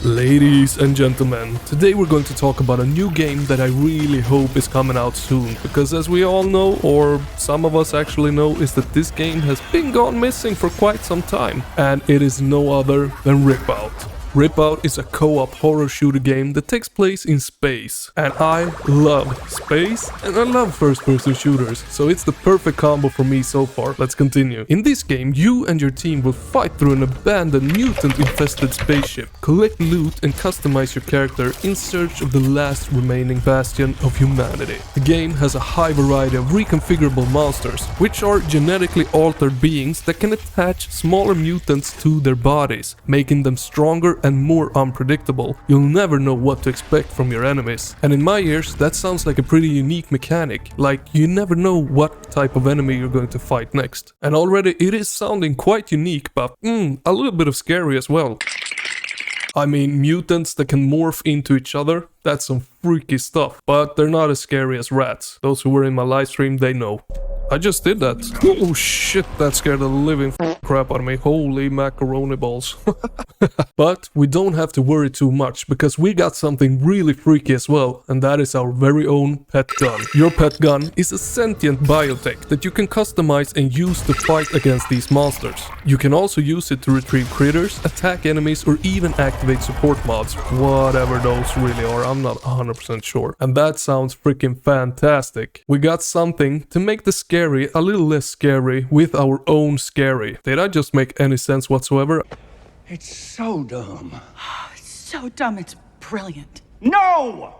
Ladies and gentlemen, today we're going to talk about a new game that I really hope is coming out soon, because as we all know, or some of us actually know, is that this game has been gone missing for quite some time, and it is no other than Ripout. Ripout is a co-op horror shooter game that takes place in space, and I love space and I love first-person shooters, so it's the perfect combo for me so far. Let's continue. In this game, you and your team will fight through an abandoned mutant-infested spaceship, collect loot and customize your character in search of the last remaining bastion of humanity. The game has a high variety of reconfigurable monsters, which are genetically altered beings that can attach smaller mutants to their bodies, making them stronger and more unpredictable. You'll never know what to expect from your enemies. And in my ears, that sounds like a pretty unique mechanic, like you never know what type of enemy you're going to fight next. And already it is sounding quite unique, but a little bit of scary as well. I mean, mutants that can morph into each other, that's some freaky stuff, but they're not as scary as rats. Those who were in my live stream, they know. I just did that. Oh shit, that scared the living crap out of me. Holy macaroni balls. But we don't have to worry too much, because we got something really freaky as well, and that is our very own pet gun. Your pet gun is a sentient biotech that you can customize and use to fight against these monsters. You can also use it to retrieve critters, attack enemies, or even activate support mods. Whatever those really are, I'm not 100% sure. And that sounds freaking fantastic. We got something to make the scary a little less scary with our own scary. Did I just make any sense whatsoever? It's so dumb. It's so dumb, it's brilliant. No!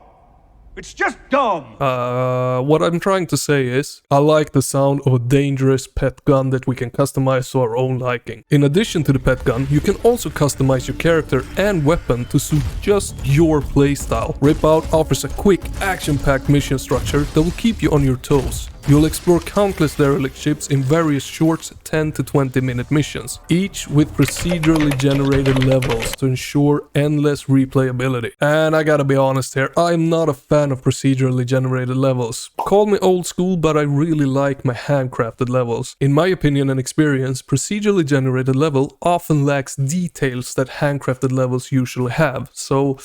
It's just dumb! What I'm trying to say is, I like the sound of a dangerous pet gun that we can customize to our own liking. In addition to the pet gun, you can also customize your character and weapon to suit just your playstyle. Ripout offers a quick, action-packed mission structure that will keep you on your toes. You'll explore countless derelict ships in various short 10 to 20 minute missions, each with procedurally generated levels to ensure endless replayability. And I gotta be honest here, I'm not a fan of procedurally generated levels. Call me old school, but I really like my handcrafted levels. In my opinion and experience, procedurally generated level often lacks details that handcrafted levels usually have, so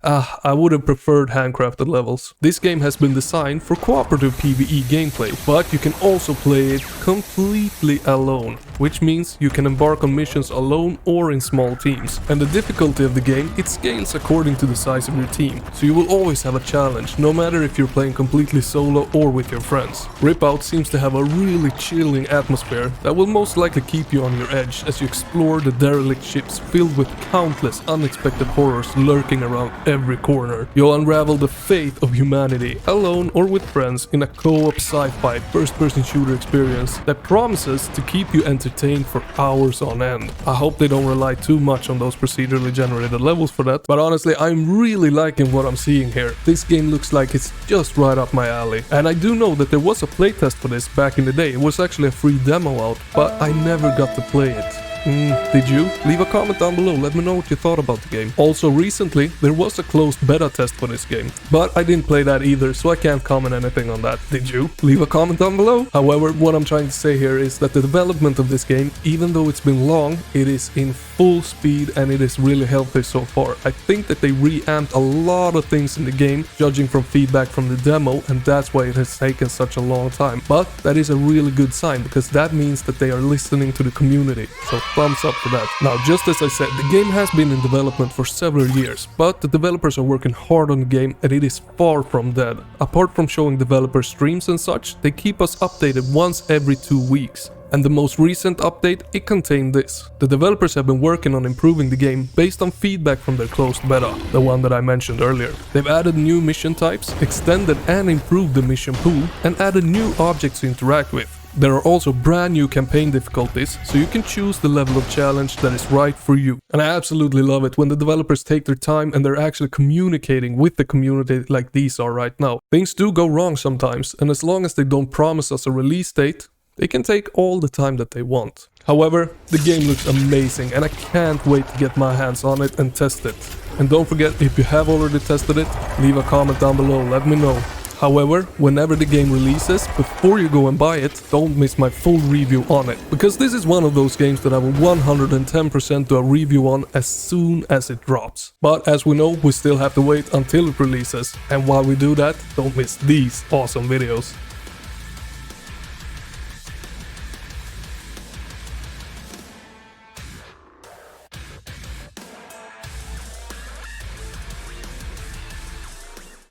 I would have preferred handcrafted levels. This game has been designed for cooperative PvE gameplay, but you can also play it completely alone, which means you can embark on missions alone or in small teams. And the difficulty of the game, it scales according to the size of your team, so you will always have a challenge, no matter if you're playing completely solo or with your friends. Ripout seems to have a really chilling atmosphere that will most likely keep you on your edge as you explore the derelict ships filled with countless unexpected horrors lurking around every corner. You'll unravel the fate of humanity, alone or with friends, in a co-op sci-fi first-person shooter experience that promises to keep you entertained for hours on end. I hope they don't rely too much on those procedurally generated levels for that, but honestly, I'm really liking what I'm seeing here. This game looks like it's just right up my alley. And I do know that there was a playtest for this back in the day. It was actually a free demo out, but I never got to play it. Did you? Leave a comment down below, let me know what you thought about the game. Also recently, there was a closed beta test for this game, but I didn't play that either, so I can't comment anything on that. Did you? Leave a comment down below. However, what I'm trying to say here is that the development of this game, even though it's been long, it is in full speed and it is really healthy so far. I think that they reamped a lot of things in the game, judging from feedback from the demo, and that's why it has taken such a long time. But that is a really good sign, because that means that they are listening to the community. So thumbs up for that. Now, just as I said, the game has been in development for several years, but the developers are working hard on the game and it is far from dead. Apart from showing developer streams and such, they keep us updated once every 2 weeks. And the most recent update, it contained this. The developers have been working on improving the game based on feedback from their closed beta, the one that I mentioned earlier. They've added new mission types, extended and improved the mission pool, and added new objects to interact with. There are also brand new campaign difficulties, so you can choose the level of challenge that is right for you. And I absolutely love it when the developers take their time and they're actually communicating with the community like these are right now. Things do go wrong sometimes, and as long as they don't promise us a release date, they can take all the time that they want. However, the game looks amazing and I can't wait to get my hands on it and test it. And don't forget, if you have already tested it, leave a comment down below, let me know. However, whenever the game releases, before you go and buy it, don't miss my full review on it, because this is one of those games that I will 110% do a review on as soon as it drops. But as we know, we still have to wait until it releases, and while we do that, don't miss these awesome videos.